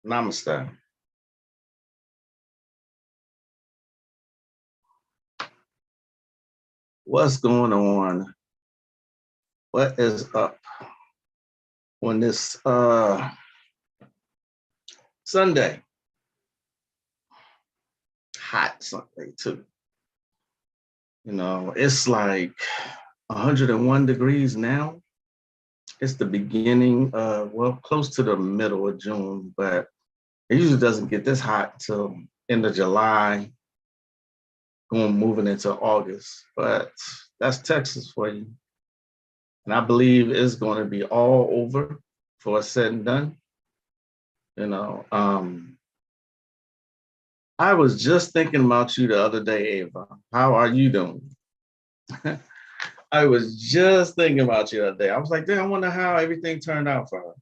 Namaste. What's going on? What is up on this Sunday? Hot Sunday too. You know, it's like 101 degrees now. It's the beginning of, well, close to the middle of June, but it usually doesn't get this hot until end of July, moving into August. But that's Texas for you. And I believe it's going to be all over for said and done. You know, I was just thinking about you the other day, Ava. How are you doing? I was just thinking about you the other day. I was like, damn, I wonder how everything turned out for her.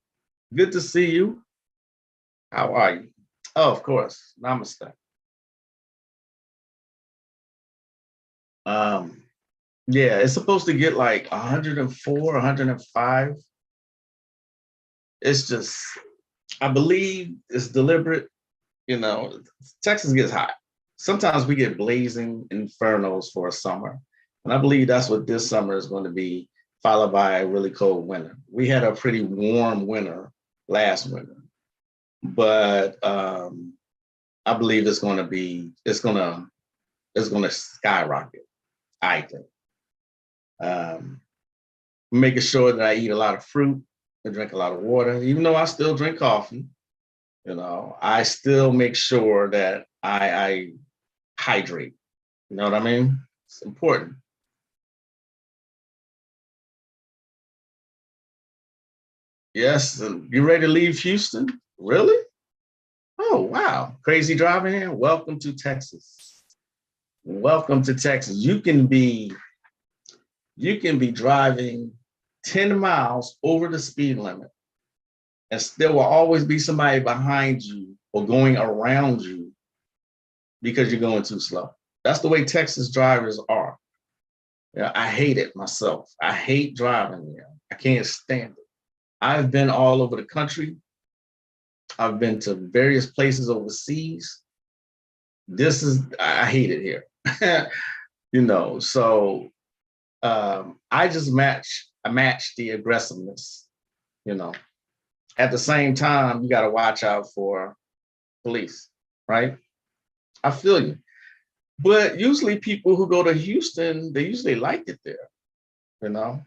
Good to see you. How are you? Oh, of course. Namaste. Yeah, it's supposed to get like 104, 105. It's just, I believe it's deliberate. You know, Texas gets hot. Sometimes we get blazing infernos for a summer. And I believe that's what this summer is going to be, followed by a really cold winter. We had a pretty warm winter last winter, but I believe it's going to skyrocket, I think. Making sure that I eat a lot of fruit and drink a lot of water, even though I still drink coffee. You know, I still make sure that I hydrate. You know what I mean? It's important. Yes, and you ready to leave Houston? Really? Oh, wow. Crazy driving here. Welcome to Texas. Welcome to Texas. You can be driving 10 miles over the speed limit, and there will always be somebody behind you or going around you because you're going too slow. That's the way Texas drivers are. Yeah, I hate it myself. I hate driving here. I can't stand it. I've been all over the country. I've been to various places overseas. I hate it here. You know, so I match the aggressiveness, you know. At the same time, you got to watch out for police, right? I feel you. But usually people who go to Houston, they usually like it there, you know.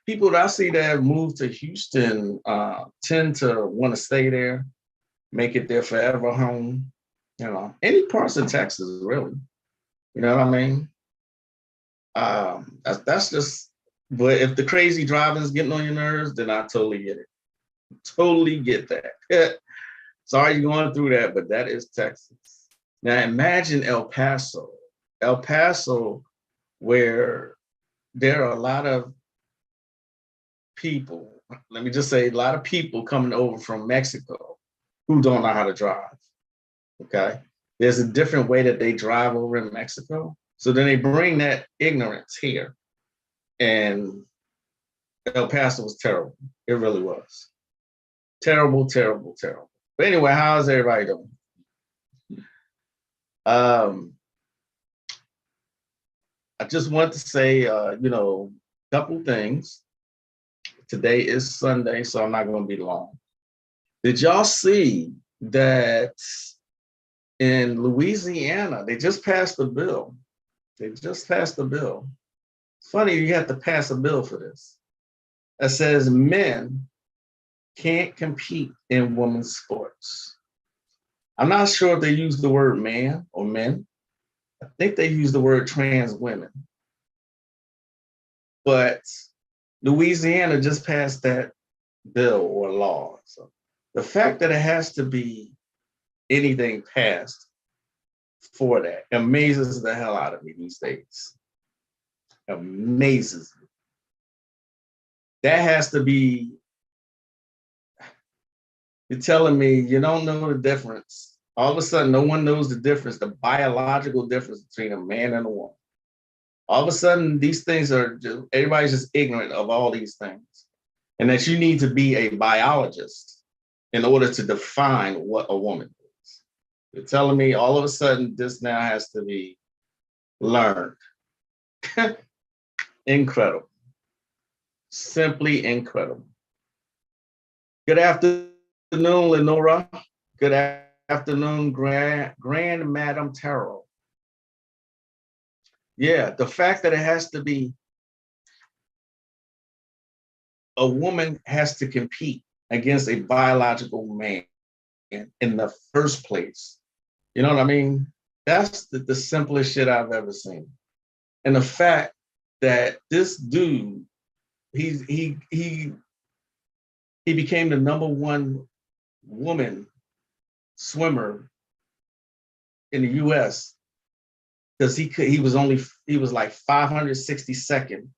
People that I see that have moved to Houston tend to want to stay there, make it their forever home. You know, any parts of Texas, really. You know what I mean? That's just. But if the crazy driving is getting on your nerves, then I totally get it. Totally get that. Sorry you're going through that, but that is Texas. Now imagine El Paso. El Paso, where there are a lot of people, let me just say, a lot of people coming over from Mexico who don't know how to drive. Okay. There's a different way that they drive over in Mexico. So then they bring that ignorance here. And El Paso was terrible. It really was. Terrible, terrible, terrible. But anyway, how's everybody doing? I just want to say, a couple things. Today is Sunday, so I'm not going to be long. Did y'all see that in Louisiana, they just passed a bill? It's funny you have to pass a bill for this. That says men can't compete in women's sports. I'm not sure if they use the word man or men. I think they use the word trans women. But Louisiana just passed that bill or law. So the fact that it has to be anything passed for that amazes the hell out of me these days. Amazes me. That has to be, you're telling me you don't know the difference. All of a sudden, no one knows the difference, the biological difference between a man and a woman. All of a sudden, these things are everybody's just ignorant of all these things. and that you need to be a biologist in order to define what a woman is. You're telling me all of a sudden this now has to be learned. Incredible. Simply incredible. Good afternoon, Lenora. Good afternoon, Grand Madam Tarot. Yeah, the fact that it has to be a woman has to compete against a biological man in the first place. You know what I mean? That's the simplest shit I've ever seen. And the fact that this dude, he became the #1 woman swimmer in the US because he was like 562nd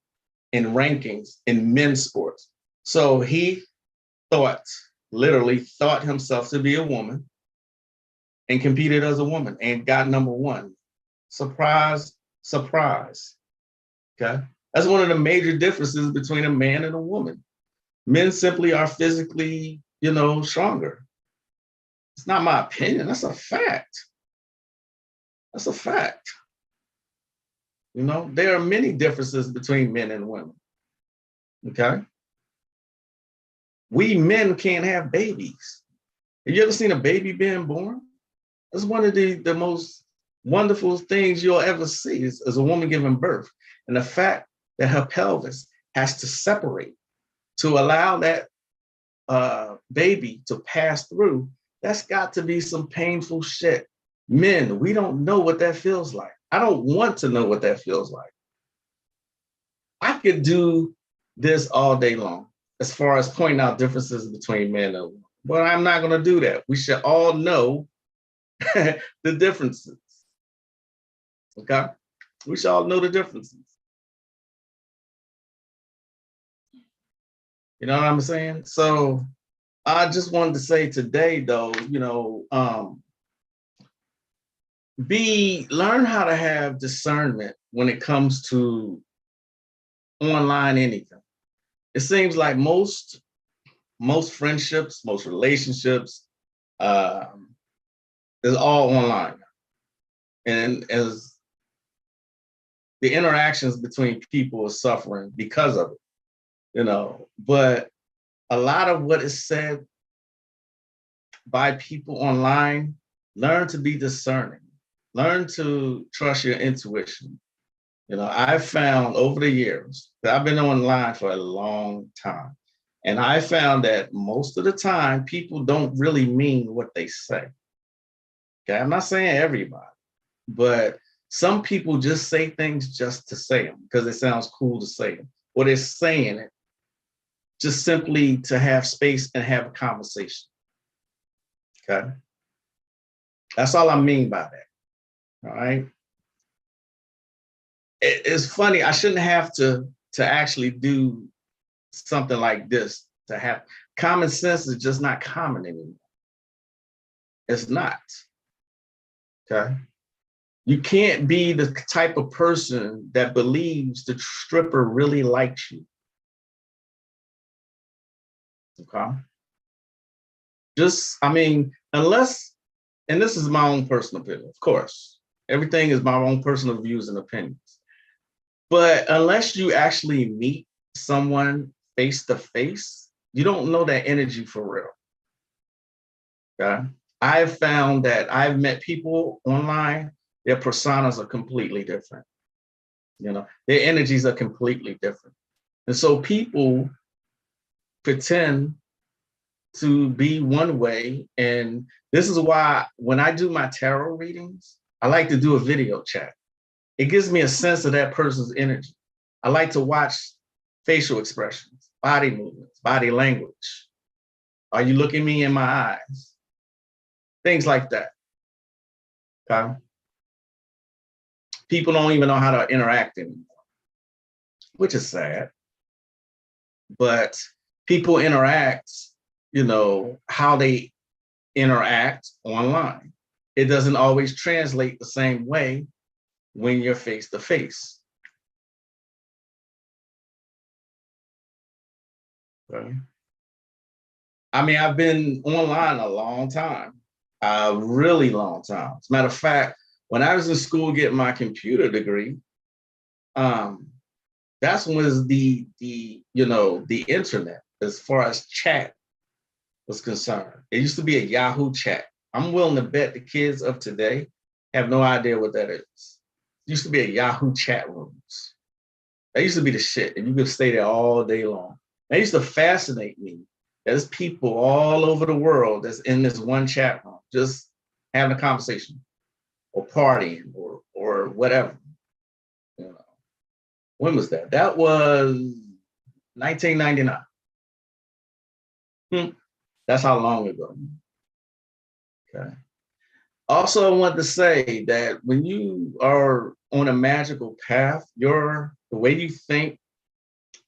in rankings in men's sports. So he literally thought himself to be a woman and competed as a woman and got #1. Surprise, surprise. Okay. That's one of the major differences between a man and a woman. Men simply are physically, stronger. It's not my opinion. That's a fact. That's a fact. There are many differences between men and women. Okay. We men can't have babies. Have you ever seen a baby being born? That's one of the most wonderful things you'll ever see is a woman giving birth. And the fact that her pelvis has to separate to allow that baby to pass through, that's got to be some painful shit. Men, we don't know what that feels like. I don't want to know what that feels like. I could do this all day long as far as pointing out differences between men and women, but I'm not going to do that. We should all know the differences. Okay? We should all know the differences. You know what I'm saying? So I just wanted to say today, though, learn how to have discernment when it comes to online anything. It seems like most friendships, most relationships, is all online. And as the interactions between people are suffering because of it, but a lot of what is said by people online, learn to be discerning, learn to trust your intuition. I've found over the years that I've been online for a long time, and I found that most of the time people don't really mean what they say. Okay, I'm not saying everybody, but some people just say things just to say them because it sounds cool to say them, or they're saying it just simply to have space and have a conversation. Okay, that's all I mean by that. All right. It's funny. I shouldn't have to actually do something like this to have common sense is just not common anymore. It's not. Okay. You can't be the type of person that believes the stripper really likes you. Okay. Unless, and this is my own personal opinion, of course, everything is my own personal views and opinions. But unless you actually meet someone face to face, you don't know that energy for real. Okay. I've found that I've met people online, their personas are completely different. Their energies are completely different. And so people pretend to be one way. And this is why when I do my tarot readings, I like to do a video chat. It gives me a sense of that person's energy. I like to watch facial expressions, body movements, body language. Are you looking me in my eyes? Things like that. Okay. People don't even know how to interact anymore, which is sad. But people interact, how they interact online. It doesn't always translate the same way when you're face to face. Okay. I mean, I've been online a long time, a really long time. As a matter of fact, when I was in school getting my computer degree, um, that's when was the internet as far as chat was concerned. It used to be a Yahoo chat. I'm willing to bet the kids of today have no idea what that is. It used to be a Yahoo chat rooms. That used to be the shit, and you could stay there all day long. That used to fascinate me. There's people all over the world that's in this one chat room, just having a conversation or partying or whatever. You know, when was that? That was 1999. That's how long ago. Okay. Also, I want to say that when you are on a magical path, the way you think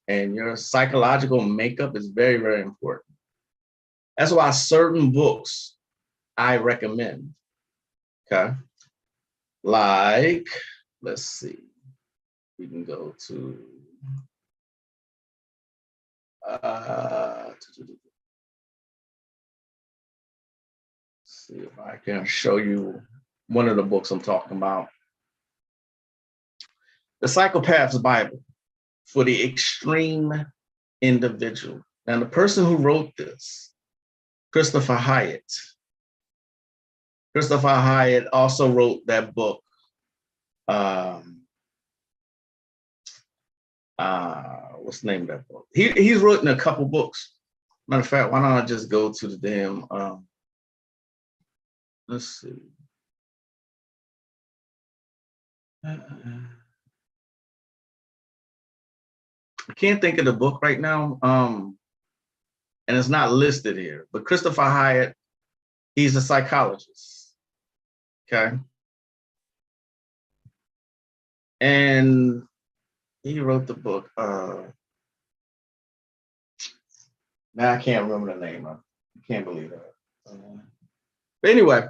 and your psychological makeup is very, very important. That's why certain books I recommend. Okay. Like, let's see, we can go to see if I can show you one of the books I'm talking about. The Psychopaths Bible for the Extreme Individual. Now, the person who wrote this, Christopher Hyatt. Christopher Hyatt also wrote that book. What's the name of that book? He's written a couple books. Matter of fact, why don't I just go to the damn, let's see. I can't think of the book right now, and it's not listed here, but Christopher Hyatt, he's a psychologist, okay? And he wrote the book, now I can't remember the name of it. I can't believe that. But anyway,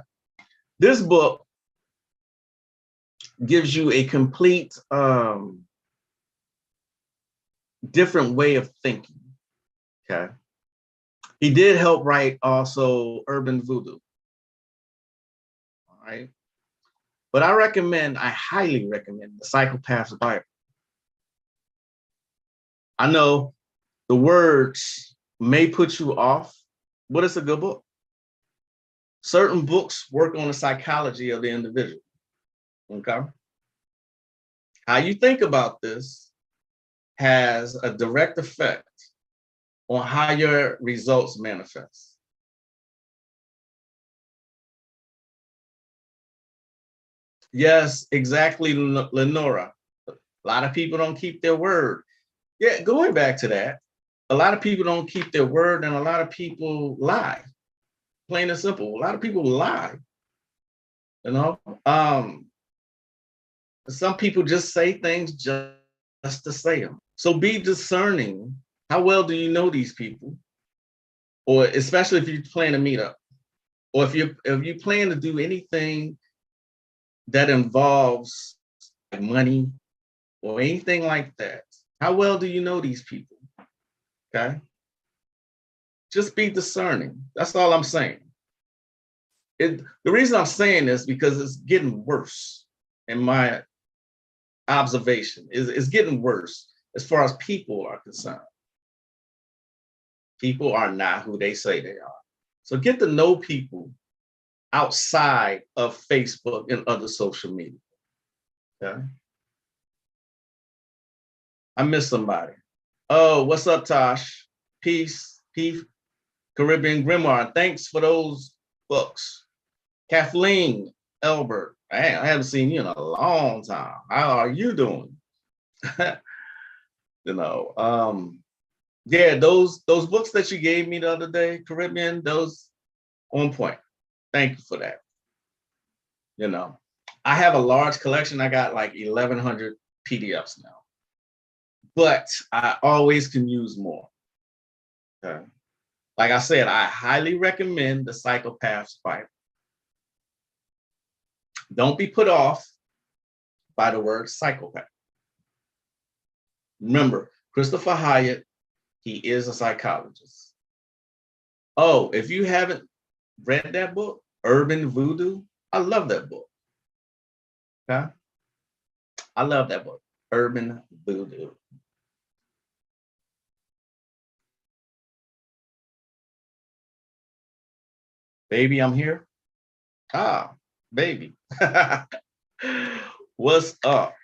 this book gives you a complete different way of thinking, okay? He did help write also Urban Voodoo, all right? But I highly recommend the Psychopaths Bible. I know the words may put you off, but it's a good book. Certain books work on the psychology of the individual, okay? How you think about this has a direct effect on how your results manifest. Yes, exactly, Lenora. A lot of people don't keep their word. Yeah, going back to that, a lot of people don't keep their word and a lot of people lie. Plain and simple. A lot of people lie. You know, some people just say things just to say them. So be discerning. How well do you know these people? Or especially if you plan to meet up, or if you plan to do anything that involves money or anything like that. How well do you know these people? Okay. Just be discerning. That's all I'm saying. The reason I'm saying this because it's getting worse in my observation. It's getting worse as far as people are concerned. People are not who they say they are. So get to know people outside of Facebook and other social media. Okay. I miss somebody. Oh, what's up, Tash? Peace, Caribbean Grimoire. Thanks for those books. Kathleen Elbert. I haven't seen you in a long time. How are you doing? you know, yeah, those books that you gave me the other day, Caribbean, those on point. Thank you for that. You know, I have a large collection. I got like 1,100 PDFs now, but I always can use more. Okay. Like I said, I highly recommend the Psychopaths Bible. Don't be put off by the word psychopath. Remember, Christopher Hyatt He is a psychologist. Oh, if you haven't read that book, Urban Voodoo, I love that book. Okay? I love that book, Urban Voodoo. Baby, I'm here. Ah, baby. What's up?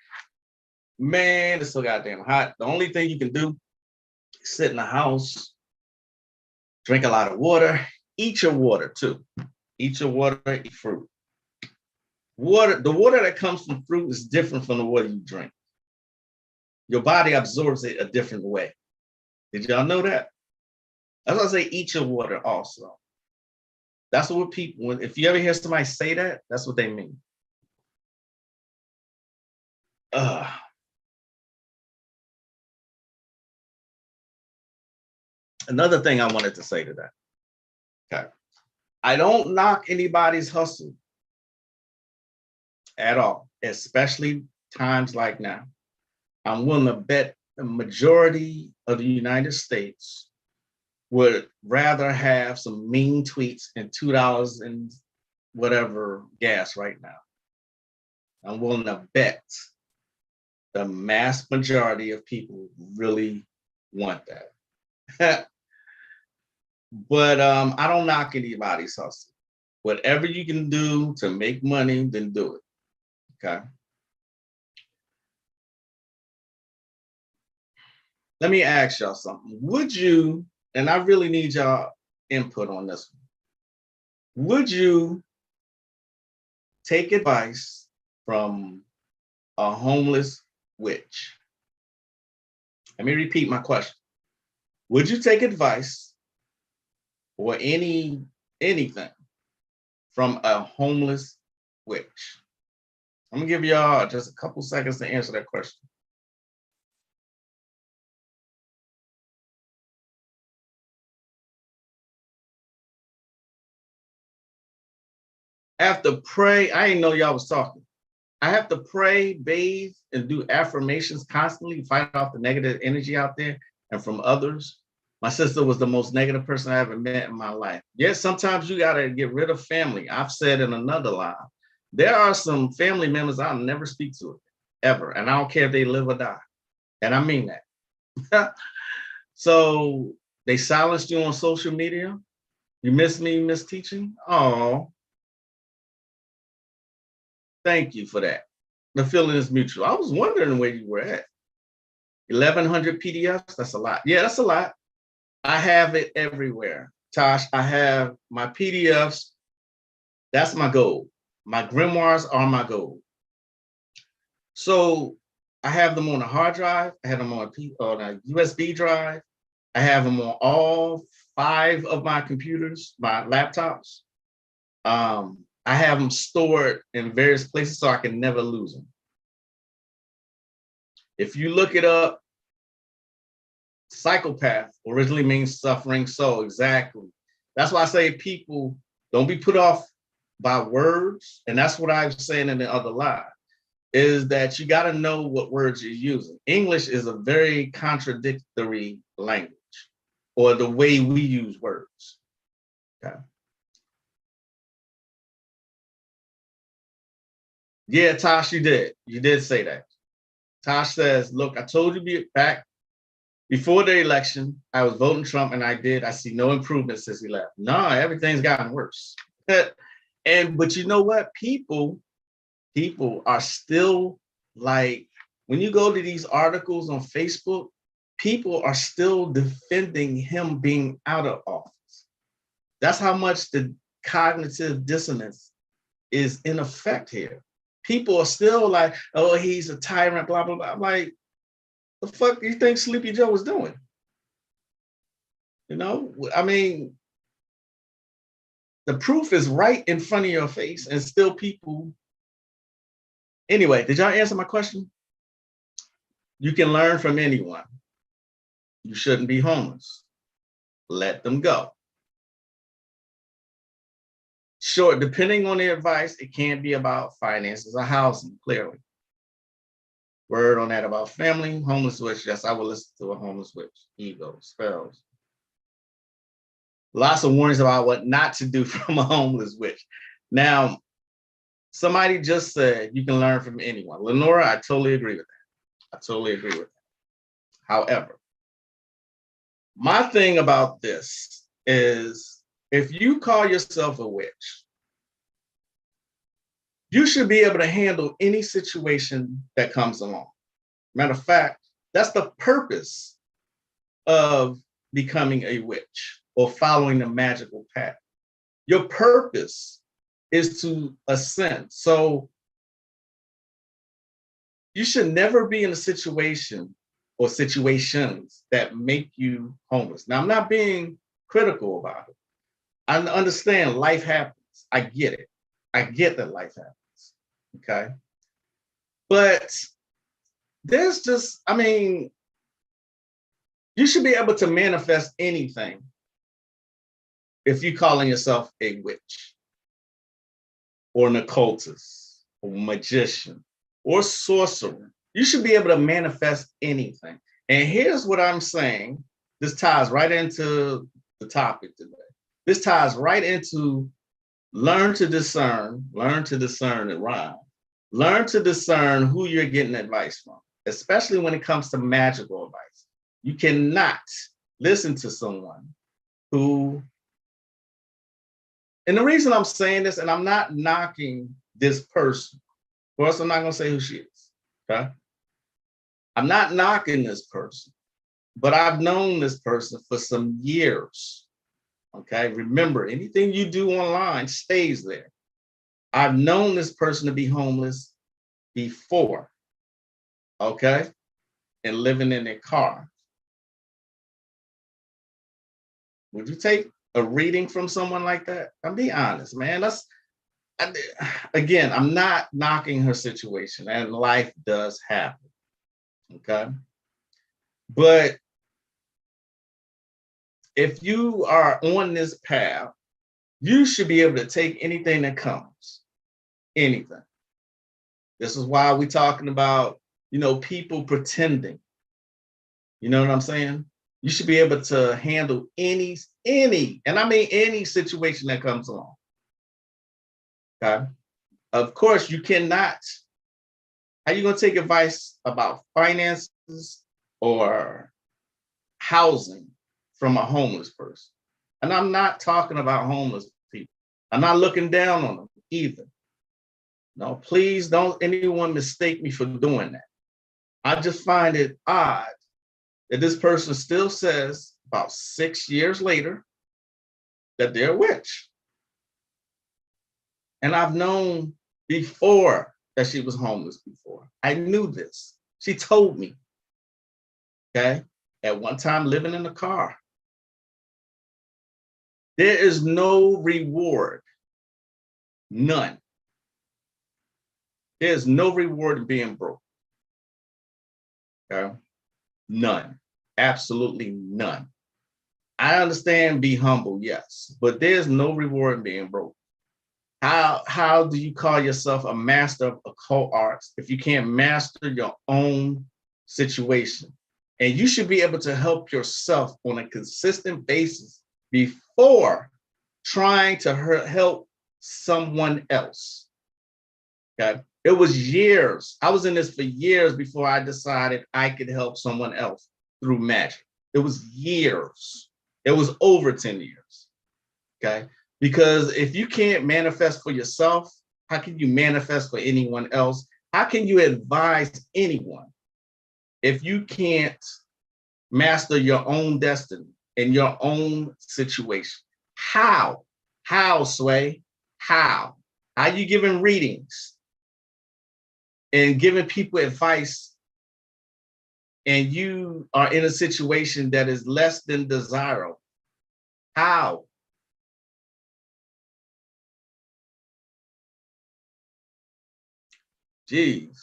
Man, it's so goddamn hot. The only thing you can do is sit in the house, drink a lot of water, eat your water too. Eat your water, eat fruit. Water, the water that comes from fruit is different from the water you drink. Your body absorbs it a different way. Did y'all know that? That's why I say eat your water also. That's what people, if you ever hear somebody say that, that's what they mean. Another thing I wanted to say to that. Okay. I don't knock anybody's hustle at all, especially times like now. I'm willing to bet the majority of the United States would rather have some mean tweets and $2 and whatever gas right now. I'm willing to bet the mass majority of people really want that. But I don't knock anybody's hustle. Whatever you can do to make money, then do it. Okay. Let me ask y'all something. Would you, and I really need y'all input on this one, would you take advice from a homeless witch? Let me repeat my question. Would you take advice or anything from a homeless witch? I'm gonna give y'all just a couple seconds to answer that question. I have to pray. I didn't know y'all was talking. I have to pray, bathe, and do affirmations constantly, fight off the negative energy out there and from others. My sister was the most negative person I ever met in my life. Yes, sometimes you gotta get rid of family. I've said in another live, there are some family members I'll never speak to ever, and I don't care if they live or die. And I mean that. So they silenced you on social media. You miss me, miss teaching? Oh, thank you for that. The feeling is mutual. I was wondering where you were at. 1,100 PDFs, that's a lot. Yeah, that's a lot. I have it everywhere. Tash, I have my PDFs. That's my goal. My grimoires are my goal. So I have them on a hard drive. I have them on a USB drive. I have them on all 5 of my computers, my laptops. I have them stored in various places so I can never lose them. If you look it up, psychopath originally means suffering soul. Exactly. That's why I say people don't be put off by words. And that's what I was saying in the other live, is that you got to know what words you're using. English is a very contradictory language, or the way we use words. Okay. Yeah, Tosh, you did. You did say that. Tosh says, look, I told you back before the election, I was voting Trump, and I see no improvement since he left. No, everything's gotten worse. But you know what? People are still like, when you go to these articles on Facebook, people are still defending him being out of office. That's how much the cognitive dissonance is in effect here. People are still like, oh, he's a tyrant, blah, blah, blah. I'm like, the fuck do you think Sleepy Joe was doing? You know, I mean, the proof is right in front of your face, and still people. Anyway, did y'all answer my question? You can learn from anyone. You shouldn't be homeless. Let them go. Sure, depending on the advice, it can be about finances or housing, clearly. Word on that about family, homeless witch. Yes, I will listen to a homeless witch. Ego, spells. Lots of warnings about what not to do from a homeless witch. Now, somebody just said you can learn from anyone. Lenora, I totally agree with that. I totally agree with that. However, my thing about this is if you call yourself a witch, you should be able to handle any situation that comes along. Matter of fact, that's the purpose of becoming a witch or following the magical path. Your purpose is to ascend. So you should never be in a situation or situations that make you homeless. Now, I'm not being critical about it. I understand life happens. I get it. I get that life happens. Okay. But there's just, I mean, you should be able to manifest anything if you're calling yourself a witch or an occultist or magician or sorcerer. You should be able to manifest anything. And here's what I'm saying. This ties right into the topic today. This ties right into learn to discern it rhyme. Learn to discern who you're getting advice from, especially when it comes to magical advice. You cannot listen to someone who, and the reason I'm saying this, and I'm not knocking this person, of course, I'm not going to say who she is, okay? I'm not knocking this person, but I've known this person for some years, okay? Remember, anything you do online stays there. I've known this person to be homeless before, okay? And living in their car. Would you take a reading from someone like that? I'll be honest, man. Again, I'm not knocking her situation, and life does happen, okay? But if you are on this path, you should be able to take anything that comes, anything. This is why we're talking about, people pretending. You know what I'm saying? You should be able to handle any, and I mean any situation that comes along. Okay. Of course, you cannot. How are you going to take advice about finances or housing from a homeless person? And I'm not talking about homeless people. I'm not looking down on them either. No, please don't anyone mistake me for doing that. I just find it odd that this person still says about 6 years later that they're a witch. And I've known before that she was homeless before. I knew this. She told me, okay, at one time living in a car. There is no reward, none. There's no reward in being broke, okay? None, absolutely none. I understand be humble, yes, but there's no reward in being broke. How do you call yourself a master of occult arts if you can't master your own situation? And you should be able to help yourself on a consistent basis before trying to help someone else. Okay. It was years. I was in this for years before I decided I could help someone else through magic. It was years. It was over 10 years. Okay. Because if you can't manifest for yourself, how can you manifest for anyone else? How can you advise anyone if you can't master your own destiny and your own situation? How? How, Sway? How? How you giving readings and giving people advice and you are in a situation that is less than desirable? How? Jeez.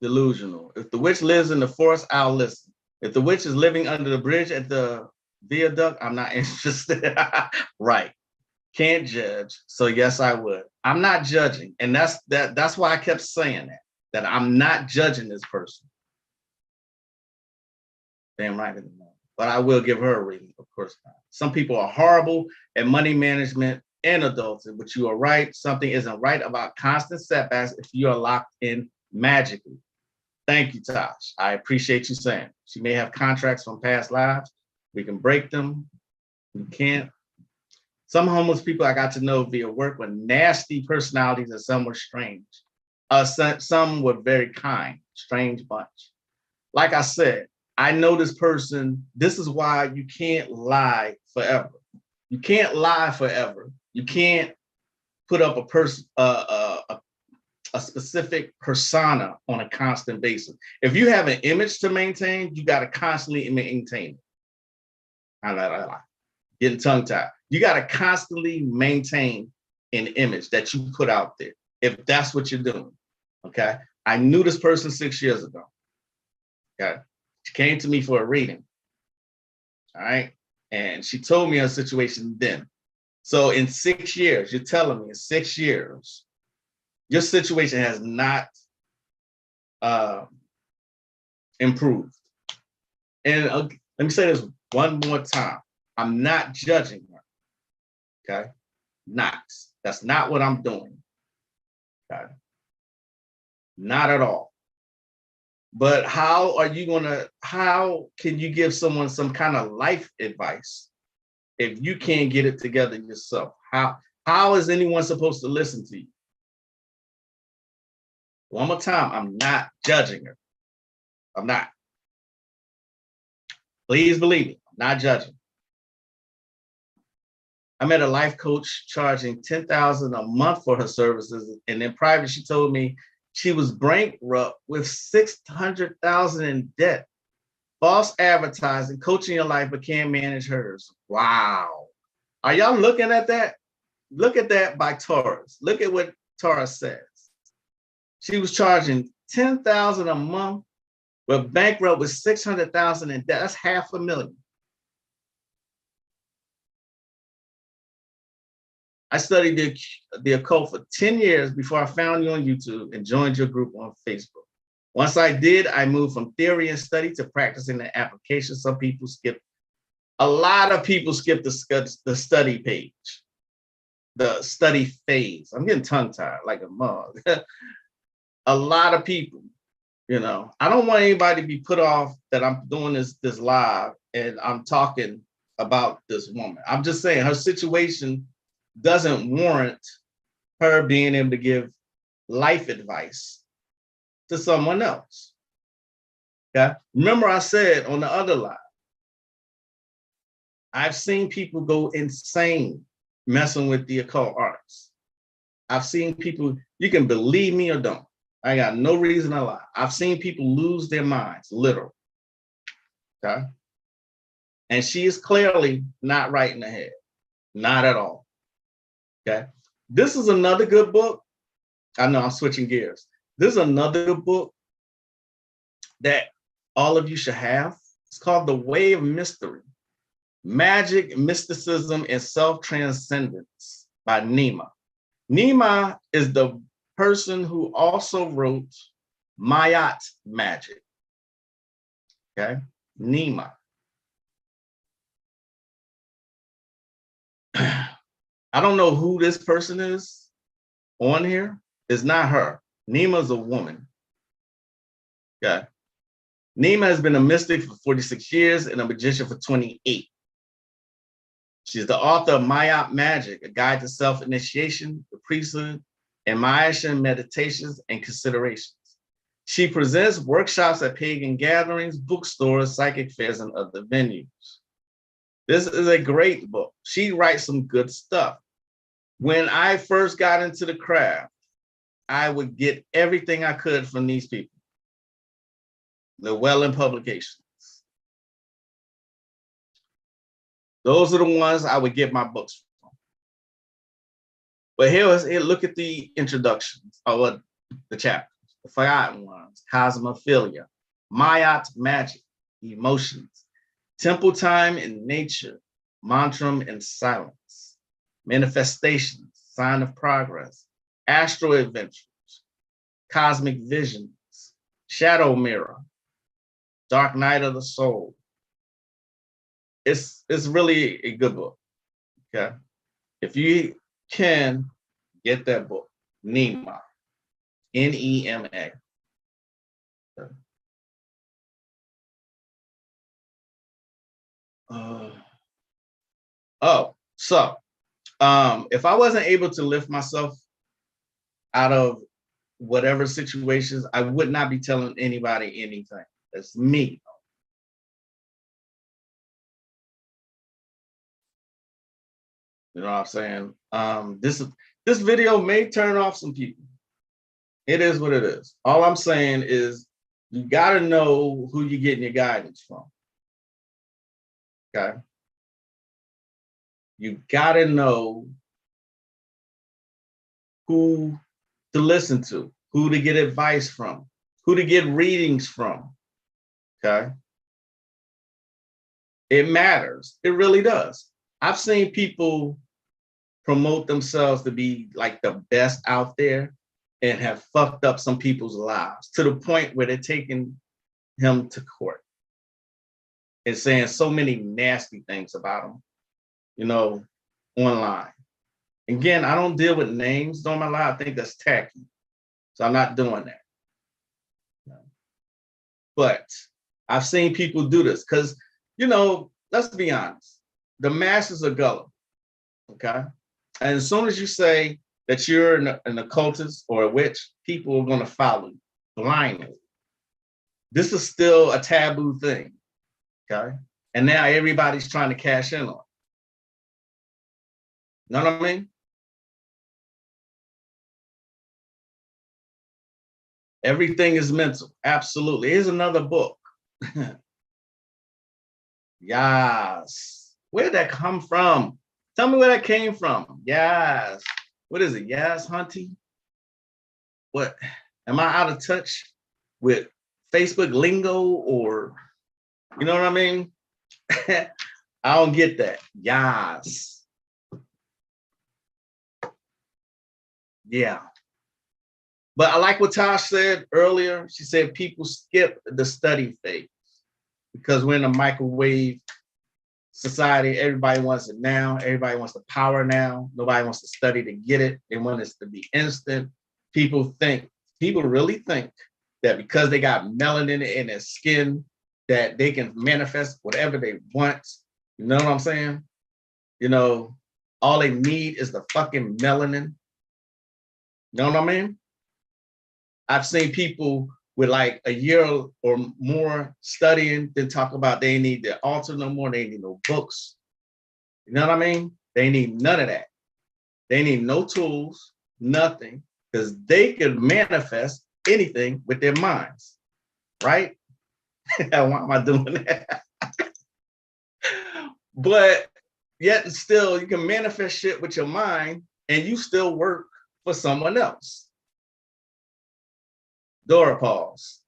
Delusional. If the witch lives in the forest, I'll listen. If the witch is living under the bridge at the viaduct, I'm not interested. Right. Can't judge. So yes, I would. I'm not judging. And that's why I kept saying that I'm not judging this person. Damn right anymore. But I will give her a reading, of course not. Some people are horrible at money management and adulting, but you are right. Something isn't right about constant setbacks if you are locked in magically. Thank you, Tash. I appreciate you saying. She may have contracts from past lives. We can break them. We can't. Some homeless people I got to know via work were nasty personalities and some were strange. Some were very kind, strange bunch. Like I said, I know this person. This is why you can't lie forever. You can't lie forever. You can't put up a person, a specific persona on a constant basis. If you have an image to maintain, you got to constantly maintain it. Getting tongue tied. You got to constantly maintain an image that you put out there, if that's what you're doing. Okay. I knew this person 6 years ago. Okay. She came to me for a reading. All right. And she told me her situation then. So in 6 years, you're telling me in 6 years, your situation has not improved. And let me say this one more time. I'm not judging her. Okay. That's not what I'm doing. Okay. Not at all. But how can you give someone some kind of life advice if you can't get it together yourself? How is anyone supposed to listen to you? One more time, I'm not judging her. I'm not. Please believe me, I'm not judging. I met a life coach charging $10,000 a month for her services, and in private, she told me she was bankrupt with $600,000 in debt. False advertising, coaching your life, but can't manage hers. Wow. Are y'all looking at that? Look at that by Taurus. Look at what Taurus says. She was charging $10,000 a month, but bankrupt with $600,000 in debt. That's $500,000. I studied the occult for 10 years before I found you on YouTube and joined your group on Facebook. Once I did, I moved from theory and study to practicing the application. A lot of people skip the study page, the study phase. I'm getting tongue-tied like a mug. A lot of people, I don't want anybody to be put off that I'm doing this live and I'm talking about this woman. I'm just saying her situation doesn't warrant her being able to give life advice to someone else. Okay. Remember I said on the other line, I've seen people go insane messing with the occult arts. I've seen people, you can believe me or don't. I got no reason to lie. I've seen people lose their minds, literally. Okay. And she is clearly not right in the head. Not at all. Okay. This is another good book. I know I'm switching gears. This is another good book that all of you should have. It's called The Way of Mystery, Magic, Mysticism, and Self-Transcendence by Nima. Nima is the person who also wrote Magick. Okay, Nima. I don't know who this person is on here. It's not her. Nima's a woman. Okay. Nima has been a mystic for 46 years and a magician for 28. She's the author of Magick, A Guide to Self-Initiation, the Priesthood, and Mayan Meditations and Considerations. She presents workshops at pagan gatherings, bookstores, psychic fairs, and other venues. This is a great book. She writes some good stuff. When I first got into the craft, I would get everything I could from these people. Llewellyn Publications. Those are the ones I would get my books from. But here, look at the introductions, or the chapters, the forgotten ones: Cosmophilia, Magick, Emotions, Temple Time and Nature, Mantram and Silence, Manifestations, Sign of Progress, Astral Adventures, Cosmic Visions, Shadow Mirror, Dark Night of the Soul. It's really a good book. Okay. If you can get that book, Nema, Nema. Okay. So if I wasn't able to lift myself out of whatever situations, I would not be telling anybody anything. That's me. You know what I'm saying? This video may turn off some people. It is what it is. All I'm saying is you got to know who you're getting your guidance from. Okay. You got to know who to listen to, who to get advice from, who to get readings from. Okay. It matters. It really does. I've seen people promote themselves to be like the best out there and have fucked up some people's lives to the point where they're taking him to court and saying so many nasty things about him, you know, online. Again, I don't deal with names on my life. I think that's tacky. So I'm not doing that. But I've seen people do this because, you know, let's be honest, the masses are gullible. Okay. And as soon as you say that you're an occultist or a witch, people are going to follow you blindly. This is still a taboo thing. Okay. And now everybody's trying to cash in on it. Know what I mean? Everything is mental. Absolutely. Here's another book. Yes. Where did that come from? Tell me where that came from. Yes. What is it? Yes, Hunty? What? Am I out of touch with Facebook lingo or, you know what I mean? I don't get that. Yes. Yeah. But I like what Tash said earlier. She said people skip the study phase because we're in a microwave society. Everybody wants it now. Everybody wants the power now. Nobody wants to study to get it. They want it to be instant. People really think that because they got melanin in their skin, that they can manifest whatever they want. You know what I'm saying? You know, all they need is the fucking melanin. You know what I mean? I've seen people with like a year or more studying, then talk about they need their altar no more. They need no books. You know what I mean? They need none of that. They need no tools, nothing, because they could manifest anything with their minds, right? Why am I doing that? But yet and still, you can manifest shit with your mind and you still work for someone else. Dora pause.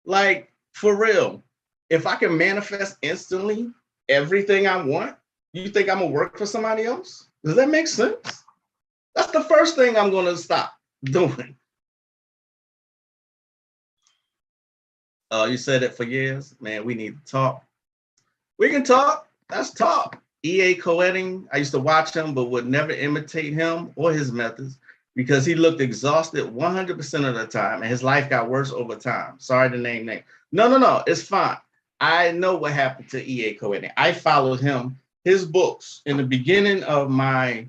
Like, for real, if I can manifest instantly everything I want, you think I'm gonna work for somebody else? Does that make sense? That's the first thing I'm gonna stop doing. You said it for years, man. We need to talk. We can talk. Let's talk. E.A. Coetting, I used to watch him, but would never imitate him or his methods because he looked exhausted 100% of the time, and his life got worse over time. Sorry to name name. No, it's fine. I know what happened to E.A. Coetting. I followed him, his books, in the beginning of my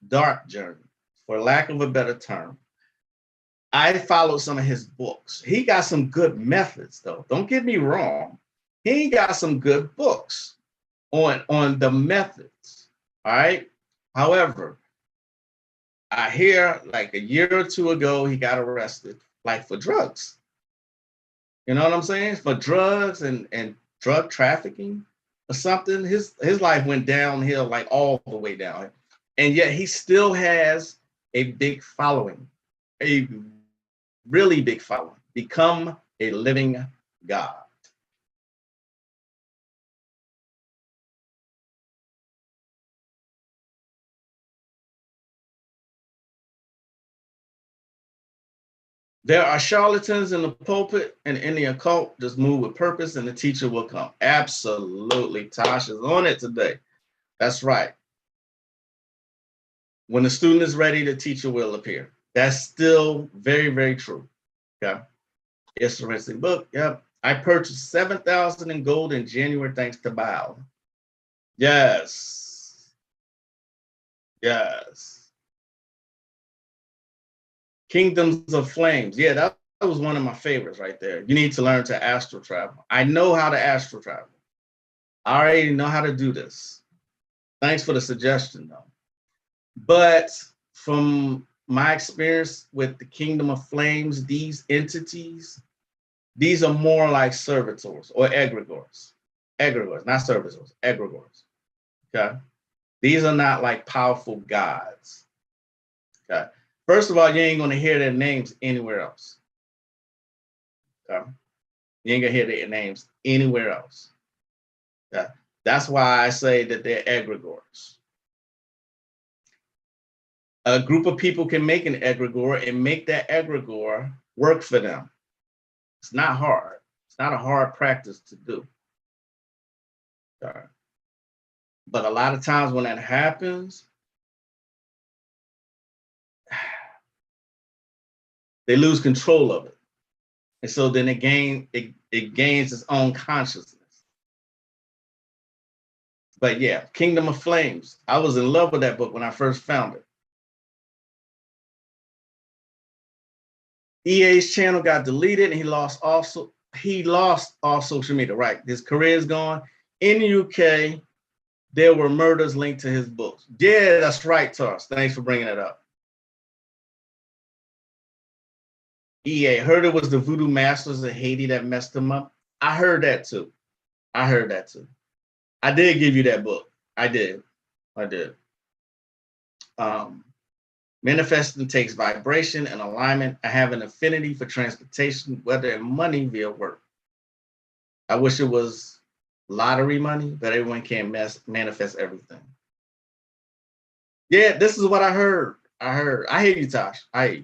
dark journey, for lack of a better term. I followed some of his books. He got some good methods, though. Don't get me wrong. He got some good books on the methods. All right. However, I hear like a year or two ago, he got arrested, like for drugs. You know what I'm saying? For drugs and drug trafficking or something. His life went downhill, like all the way down. And yet he still has a big following, a really big following. Become a living God. There are charlatans in the pulpit and in the occult. Just move with purpose and the teacher will come. Absolutely. Tash is on it today. That's right. When the student is ready, the teacher will appear. That's still very, very true. Okay. It's a rinsing book. Yep. I purchased 7,000 in gold in January thanks to Baal. Yes. Yes. Kingdoms of Flames. Yeah, that was one of my favorites right there. You need to learn to astral travel. I know how to astral travel. I already know how to do this. Thanks for the suggestion, though. But from my experience with the Kingdom of Flames, these entities, these are more like servitors or egregores. Egregores, not servitors, egregores. Okay. These are not like powerful gods. Okay. First of all, you ain't going to hear their names anywhere else. Okay. You ain't going to hear their names anywhere else. Okay. That's why I say that they're egregores. A group of people can make an egregore and make that egregore work for them. It's not hard. It's not a hard practice to do. Okay. But a lot of times when that happens, they lose control of it. And so then it gains its own consciousness. But yeah, Kingdom of Flames. I was in love with that book when I first found it. EA's channel got deleted and he lost all social media, right? His career is gone. In the UK, there were murders linked to his books. Yeah, that's right, Tash. Thanks for bringing it up. EA, heard it was the voodoo masters of Haiti that messed him up. I heard that too. I did give you that book. I did. Manifesting takes vibration and alignment. I have an affinity for transportation, weather, and money via work. I wish it was lottery money, but everyone can't manifest everything. Yeah, this is what I heard. I hear you, Tash. I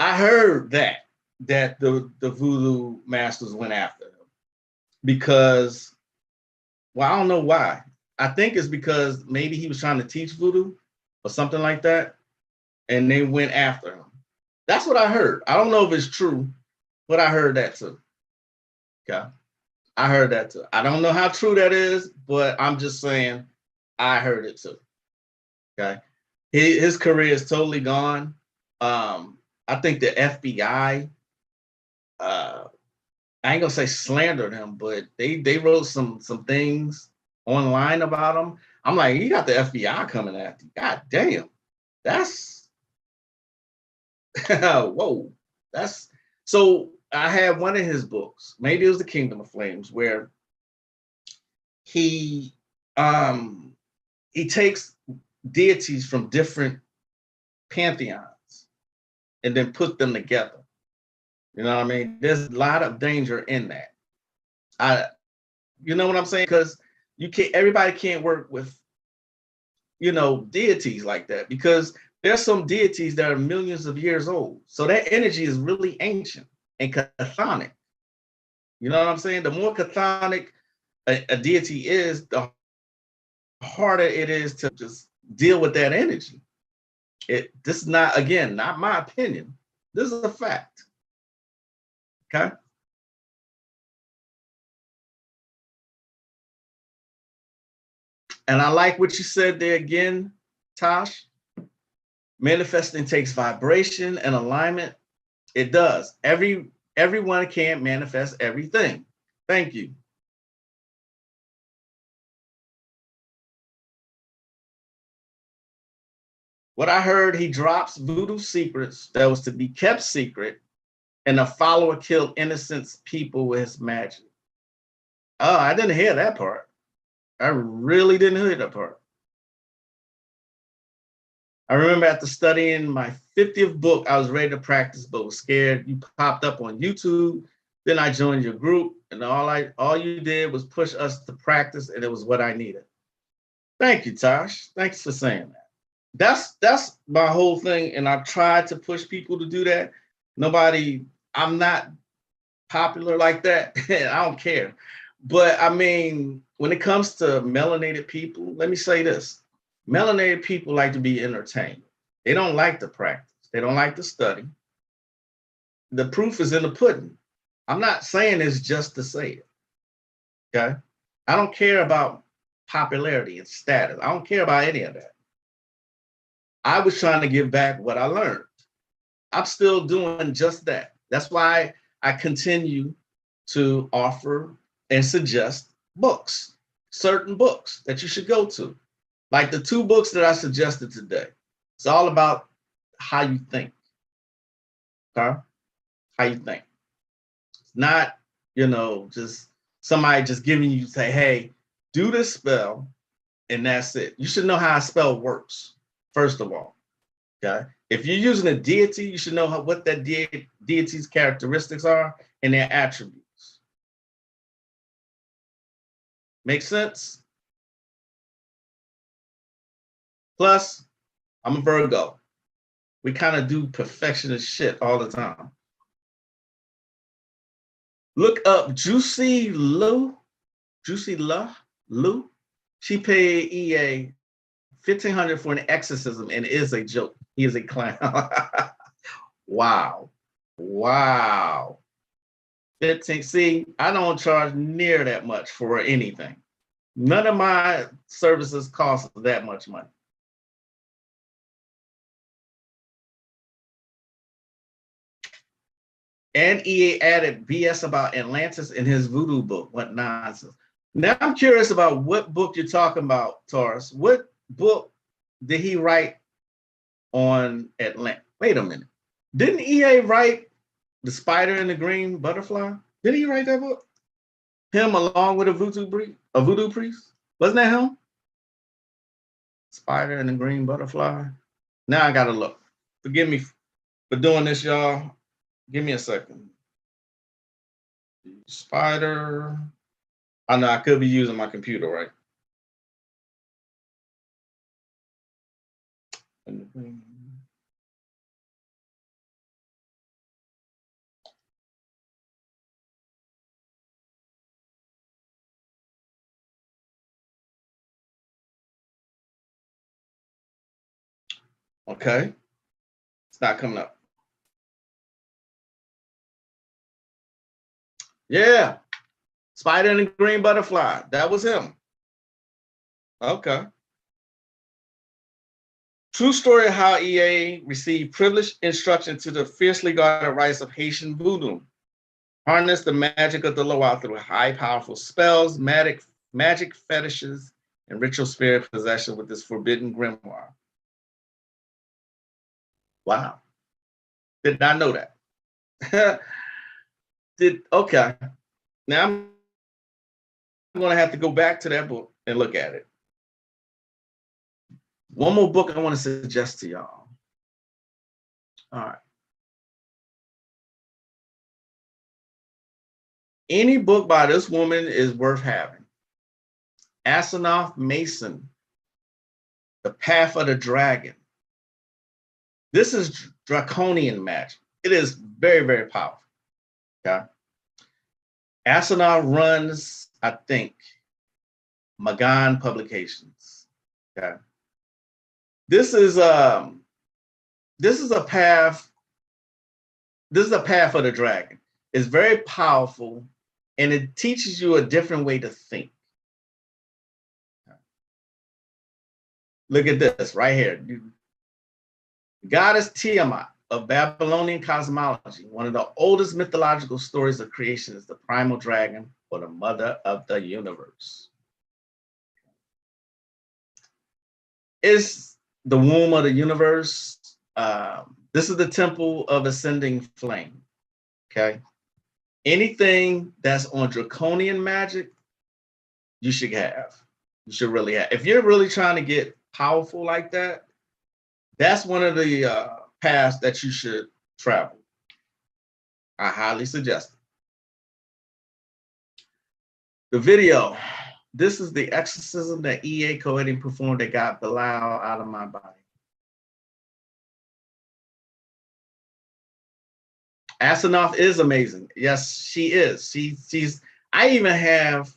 heard that the voodoo masters went after him because, well, I don't know why. I think it's because maybe he was trying to teach voodoo or something like that, and they went after him. That's what I heard. I don't know if it's true, but I heard that too. Okay. I heard that too. I don't know how true that is, but I'm just saying I heard it too. Okay. His career is totally gone. I think the FBI, I ain't gonna say slandered him, but they wrote some things online about him. I'm like, you got the FBI coming after you. God damn. That's whoa. That's so I had one of his books, maybe it was the Kingdom of Flames, where he takes deities from different pantheons and then put them together. You know what I mean? There's a lot of danger in that. You know what I'm saying? Because everybody can't work with, deities like that, because there's some deities that are millions of years old. So that energy is really ancient and chthonic. You know what I'm saying? The more chthonic a deity is, the harder it is to just deal with that energy. This is not, again, not my opinion. This is a fact. Okay. And I like what you said there again, Tash. Manifesting takes vibration and alignment. It does. Everyone can't manifest everything. Thank you. What I heard, he drops voodoo secrets that was to be kept secret and the follower killed innocent people with his magic. Oh, I didn't hear that part. I really didn't hear that part. I remember after studying my 50th book, I was ready to practice, but was scared. You popped up on YouTube. Then I joined your group, and all you did was push us to practice, and it was what I needed. Thank you, Tash. Thanks for saying that. That's my whole thing, and I tried to push people to do that. I'm not popular like that. I don't care. But I mean, when it comes to melanated people, let me say this. Melanated people like to be entertained. They don't like to practice. They don't like to study. The proof is in the pudding. I'm not saying this just to say it. Okay. I don't care about popularity and status. I don't care about any of that. I was trying to give back what I learned. I'm still doing just that. That's why I continue to offer and suggest books, certain books that you should go to. Like the 2 books that I suggested today. It's all about how you think. Okay? How you think. It's not, just somebody just giving you, say, hey, do this spell, and that's it. You should know how a spell works, first of all. Okay? If you're using a deity, you should know what that deity's characteristics are and their attributes. Make sense? Plus, I'm a Virgo. We kind of do perfectionist shit all the time. Look up Juicy Lou. She paid EA $1,500 for an exorcism, and it is a joke. He is a clown. Wow. 15. See, I don't charge near that much for anything. None of my services cost that much money. And EA added BS about Atlantis in his voodoo book. What nonsense. Now I'm curious about what book you're talking about, Taurus. What book did he write on Atlantis? Wait a minute. Didn't EA write The Spider and the Green Butterfly? Did he write that book? Him along with a voodoo priest? Wasn't that him? Spider and the Green Butterfly. Now I gotta look. Forgive me for doing this, y'all. Give me a second. Spider. I know I could be using my computer, right? Okay. It's not coming up. Yeah. Spider and the Green Butterfly. That was him. Okay. True story of how EA received privileged instruction to the fiercely guarded rites of Haitian voodoo. Harness the magic of the Loa through high, powerful spells, magic fetishes, and ritual spirit possession with this forbidden grimoire. Wow. Did not know that. Okay. Now I'm going to have to go back to that book and look at it. One more book I want to suggest to y'all. All right. Any book by this woman is worth having. Asenath Mason, The Path of the Dragon. This is draconian magic. It is very, very powerful. Okay. Asenath runs, I think, Magan Publications. Okay. This is a path. This is a path of the dragon. It's very powerful, and it teaches you a different way to think. Look at this right here. Goddess Tiamat of Babylonian cosmology, one of the oldest mythological stories of creation, is the primal dragon, or the mother of the universe. It's the womb of the universe. This is the temple of ascending flame. Okay. Anything that's on draconian magic, you should have. You should really have. If you're really trying to get powerful like that, that's one of the paths that you should travel. I highly suggest it. The video. This is the exorcism that E.A. Koenig performed that got Belial out of my body. Asanoff is amazing. Yes, she is. She's. I even have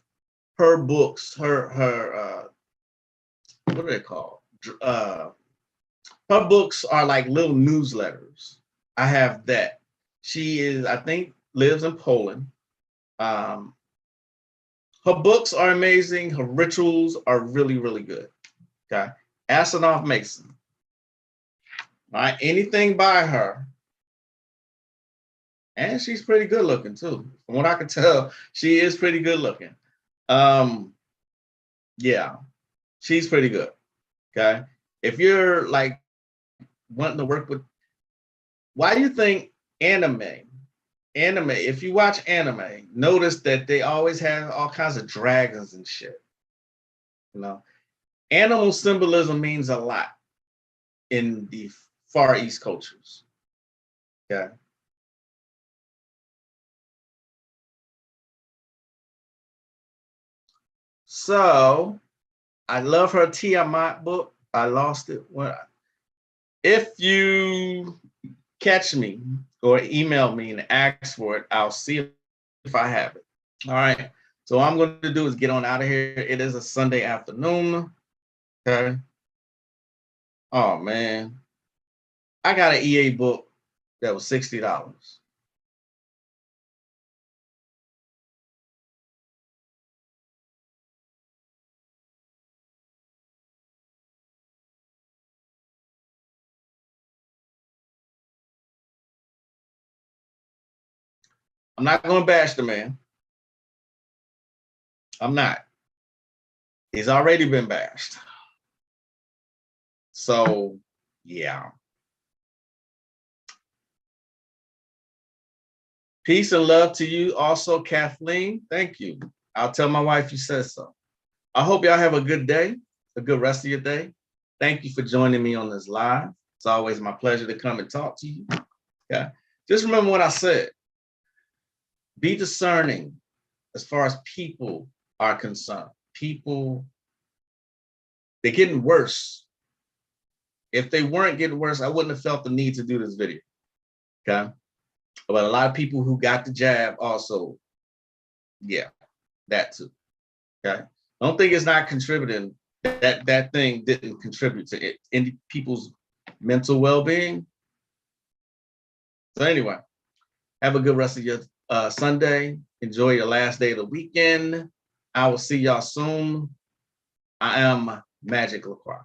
her books. Her what are they called? Her books are like little newsletters. I have that. She is. I think lives in Poland. Her books are amazing. Her rituals are really, really good. Okay. Asanoff Mason. All right. Anything by her. And she's pretty good looking too. From what I can tell, she is pretty good looking. Yeah, she's pretty good. Okay. If you're like wanting to work with, why do you think anime, if you watch anime, notice that they always have all kinds of dragons and shit. You know, animal symbolism means a lot in the Far East cultures. Okay. So I love her Tiamat book. I lost it. If you catch me or email me and ask for it, I'll see if I have it. All right. So what I'm going to do is get on out of here. It is a Sunday afternoon. Okay. Oh man, I got an EA book that was $60. I'm not going to bash the man. I'm not. He's already been bashed. So, yeah. Peace and love to you also, Kathleen. Thank you. I'll tell my wife you said so. I hope y'all have a good day, a good rest of your day. Thank you for joining me on this live. It's always my pleasure to come and talk to you. Yeah. Just remember what I said. Be discerning as far as people are concerned. People, they're getting worse. If they weren't getting worse, I wouldn't have felt the need to do this video. Okay. But a lot of people who got the jab also, yeah, that too. Okay. I don't think it's not contributing. That thing didn't contribute to it in people's mental well-being. So anyway, have a good rest of your Sunday. Enjoy your last day of the weekend. I will see y'all soon. I am Magick Croix.